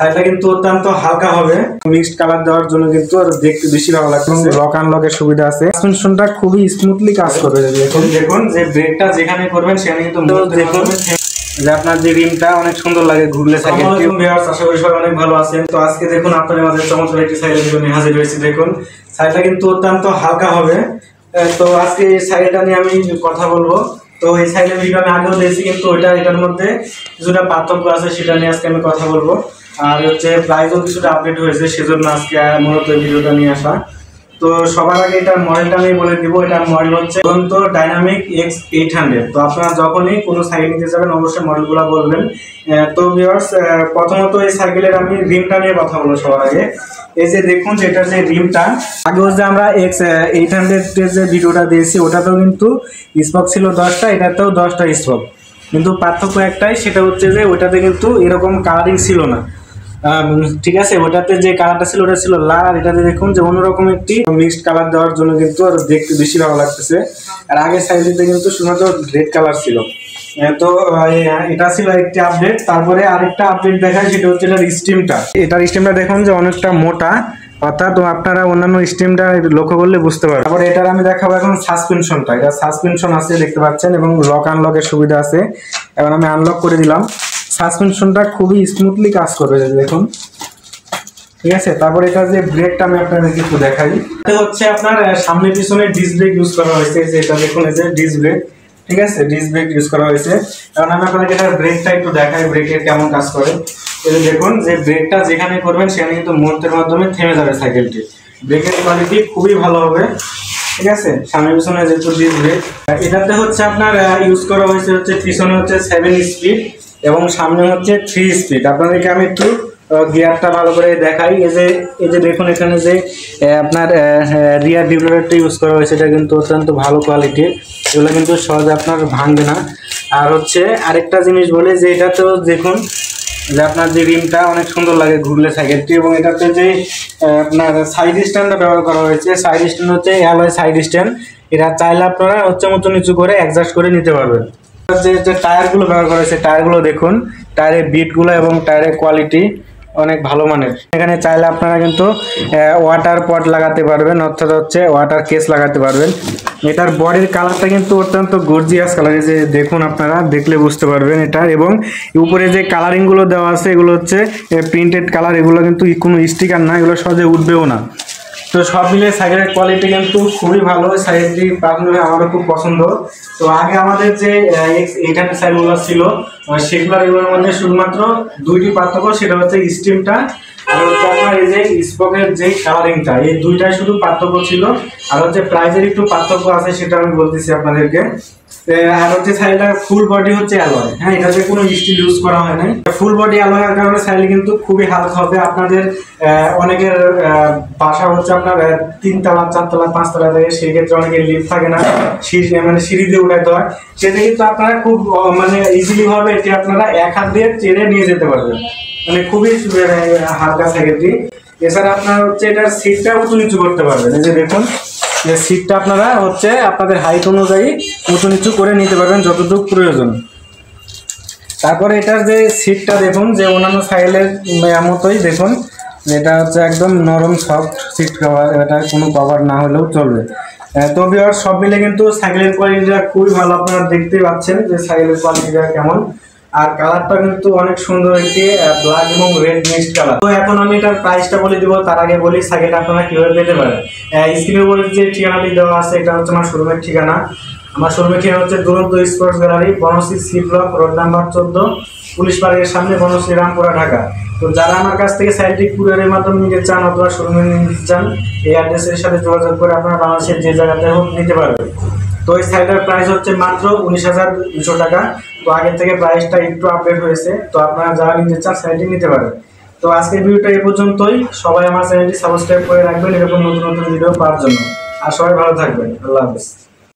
সাইডটা কিন্তু অত্যন্ত হালকা হবে, মিক্সড কালার দেওয়ার জন্য কিন্তু আর দেখতে বেশি ভালো লাগবে। লক আনলকের সুবিধা আছে, সাসপেনশনটা খুবই স্মুথলি কাজ করবে। দেখুন যে ব্রেকটা যেখানে করবেন সেখানে কিন্তু দেখুন যে আপনার যে রিমটা অনেক সুন্দর লাগে ঘুরলে। সাইকেলটি আশা করি সবাই অনেক ভালো আছেন। তো আজকে দেখুন আপনাদের মাঝে চমৎকার একটি সাইকেল ভিডিও নিয়ে হাজির হয়েছি। দেখুন সাইকেলটা কিন্তু অত্যন্ত হালকা হবে। তো আজকে এই সাইকেলটা নিয়ে আমি কথা বলবো। তো এই সাইকেলের ভিডিও আমি আগেও দিয়েছি, কিন্তু এটার মধ্যে কিছুটা পার্থক্য আছে, সেটা নিয়ে আজকে আমি কথা বলবো। আর হচ্ছে প্রাইসও কিছুটা আপডেট হয়েছে, সেজন্য আজকে মূলত এই ভিডিওটা নিয়ে আসা। তো সবার আগে এটার মডেলটা আমি বলে দিব। এটার মডেল হচ্ছে দুরন্ত ডাইনামিক X800। তো আপনারা যখনই কোনো সাইকেল নিতে যাবেন অবশ্যই মডেলগুলো বলবেন। তো ভিউয়ার্স, প্রথমত এই সাইকেলের আমি রিমটা নিয়ে কথা বলবো সবার আগে। এই যে দেখুন যে এটার যে রিমটা, আগেও যে আমরা X800 এর যে ভিডিওটা দিয়েছি ওটাতেও কিন্তু স্পক ছিল 10টা, এটাতেও 10টা স্পক, কিন্তু পার্থক্য একটাই, সেটা হচ্ছে যে ওটাতে কিন্তু এরকম কালারিং ছিল না। ঠিক আছে, ওটাতে যে কালারটা ছিল ওটা ছিল লাল, আর এটাতে দেখুন যে অন্যরকম একটি মিক্সড কালার দেওয়ার জন্য কিন্তু আর দেখতে বেশি ভালো লাগতেছে। আর আগের সাইজেতে কিন্তু শুধুমাত্র রেড কালার ছিল। তো এটা ছিল একটি আপডেট। তারপরে আরেকটা আপডেট দেখায়, সেটা হচ্ছে এটার স্টিমটা দেখুন যে অনেকটা মোটা, অর্থাৎ আপনারা অন্যান্য স্টিমটা লক্ষ্য করলে বুঝতে পারবেন। তারপরে এটার আমি দেখাবো এখন সাসপেনশনটা। এটা সাসপেনশন আছে দেখতে পাচ্ছেন, এবং লক আনলকের সুবিধা আছে। এবার আমি আনলক করে দিলাম। সাসপেনশনটা খুবই স্মুথলি কাজ করবে দেখুন, ঠিক আছে। তারপরে এটা যে ব্রেকটা আমি আপনাদেরকে একটু দেখাই। এটা হচ্ছে আপনার সামনে পিছনে ডিস্ক ব্রেক ইউজ করা হয়েছে। যে এটা দেখুন এই যে ডিস্ক ব্রেক, ঠিক আছে, ডিস্ক ব্রেক ইউজ করা হয়েছে। কারণ আমি আপনাদেরকে এটার ব্রেকটা একটু দেখাই, ব্রেকের কেমন কাজ করে। এই দেখুন যে ব্রেকটা যেখানে করবেন সেখানে কিন্তু মুহূর্তের মাধ্যমে থেমে যাবে সাইকেলটি। ব্রেকের কোয়ালিটি খুবই ভালো হবে, ঠিক আছে। সামনে পিছনে যেহেতু ডিস্ক ব্রেক, এটাতে হচ্ছে আপনার ইউজ করা হয়েছে হচ্ছে পিছনে হচ্ছে 7 স্পিড এবং সামনে হচ্ছে 3 স্পিড। আপনাদেরকে আমি একটু গিয়ারটা ভালো করে দেখাই। এই যে দেখুন এখানে যে আপনার রিয়ার ডিউলারটা ইউজ করা হয়েছে, এটা কিন্তু অত্যন্ত ভালো কোয়ালিটির, এগুলো কিন্তু সহজে আপনার ভাঙবে না। আর হচ্ছে আরেকটা জিনিস বলে যে এটাতেও দেখুন যে আপনার যে রিমটা অনেক সুন্দর লাগে ঘুরলে সাইকেলটি, এবং এটাতে যে আপনার সাইড স্ট্যান্ডটা ব্যবহার করা হয়েছে, সাইড স্ট্যান্ড হচ্ছে অ্যালয় সাইড স্ট্যান্ড। এটা চাইলে আপনারা হচ্ছে উঁচু নিচু করে অ্যাডজাস্ট করে নিতে পারবেন। যে টায়ারগুলো ব্যবহার করা হয়েছে, টায়ারগুলো দেখুন, টায়ারের বিটগুলো এবং টায়ারের কোয়ালিটি অনেক ভালো মানের। এখানে চাইলে আপনারা কিন্তু ওয়াটার পট লাগাতে পারবেন, অর্থাৎ হচ্ছে ওয়াটার কেস লাগাতে পারবেন। এটার বডির কালারটা কিন্তু অত্যন্ত গর্জিয়াস কালার, যে দেখুন আপনারা দেখলে বুঝতে পারবেন এটার। এবং উপরে যে কালারিংগুলো দেওয়া আছে এগুলো হচ্ছে প্রিন্টেড কালার, এগুলো কিন্তু কোনো স্টিকার না, এগুলো সহজে উঠবেও না। তো সব মিলে সাইকেলের কোয়ালিটি কিন্তু খুবই ভালো। সাইকেলটি পার্সোনালি আমারও খুব পছন্দ। তো আগে আমাদের যে X800 সাইকেলগুলো ছিল এগুলোর মধ্যে শুধুমাত্র দুইটি পার্থক্য, সেটা হচ্ছে স্টিমটা আর হচ্ছে আপনার এই যে স্পকের যে কালারিংটা, এই দুইটাই শুধু পার্থক্য ছিল। আর হচ্ছে প্রাইজের একটু পার্থক্য আছে, সেটা আমি বলতেছি আপনাদেরকে। আর হচ্ছে সাইকেলটার ফুল বডি হচ্ছে অ্যালয়, হ্যাঁ, এটাতে কোনো স্টিল ইউজ করা হয় নাই। ফুল বডি অ্যালয়ের কারণে সাইকেল কিন্তু খুবই হালকা হবে। আপনাদের অনেকের বাসা হচ্ছে আপনার 3 তলা 4 তলা 5 তলা থাকে, সেই ক্ষেত্রে অনেকের লিফট থাকে না, মানে সিঁড়ি দিয়ে উঠাইতে হয়। সেটা কিন্তু আপনারা খুব মানে ইজিলি ভাবে এটি আপনারা এক হাত দিয়ে টেনে নিয়ে যেতে পারবেন, মানে খুবই হালকা সাইকেলটি। এছাড়া আপনার হচ্ছে এটার সিটটা উঁচু নিচু করতে পারবেন। এই যে দেখুন যে সিটটা আপনারা হচ্ছে আপনাদের হাইট অনুযায়ী উঁচু নিচু করে নিতে পারবেন যতটুকু প্রয়োজন। তারপরে এটার যে সিটটা দেখুন যে অন্যান্য সাইকেলের মতোই দেখুন, এটা হচ্ছে একদম নরম সফট সিট কভার, এটা কোনো কভার না হলেও চলবে। তো ভিউয়ার্স, সব মিলে কিন্তু সাইকেলের কোয়ালিটিটা খুবই ভালো। আপনারা দেখতেই পাচ্ছেন যে সাইকেলের কোয়ালিটিটা কেমন। আর কালারটা কিন্তু অনেক সুন্দর, একটি ব্ল্যাক এবং রেড মিক্সড কালার। তো এখন আমি এটার প্রাইসটা বলে দিব, তার আগে বলি সাইকেলটা আপনারা কিভাবে পেতে পারেন। স্ক্রিনের উপরে যে ঠিকানাটি দেওয়া আছে এটা হচ্ছে আমার শোরুমের ঠিকানা। আমার শোরুমের ঠিকানা হচ্ছে Duronto sports gallery, Banasree C block, road number 14, police পার্কের সামনে, বনশ্রী, রামপুরা, ঢাকা। তো যারা আমার কাছ থেকে সাইকেলটি কুরিয়ারের মাধ্যমে নিতে চান অথবা শোরুমে নিতে চান, এই অ্যাড্রেসের সাথে যোগাযোগ করে আপনারা বাংলাদেশের যে জায়গাতে হোক নিতে পারবেন। তো এই সাইকেলের প্রাইস হচ্ছে মাত্র 19,200 টাকা। তো আগের থেকে প্রাইসটা একটু আপডেট হয়েছে। তো আপনারা যারা নিতে চান সাইকেলটি নিতে পারেন। তো আজকের ভিডিওটা এই পর্যন্তই। সবাই আমার চ্যানেলটি সাবস্ক্রাইব করে রাখবেন এরকম নতুন নতুন ভিডিও পাওয়ার জন্য। আর সবাই ভালো থাকবেন। আল্লাহ হাফেজ।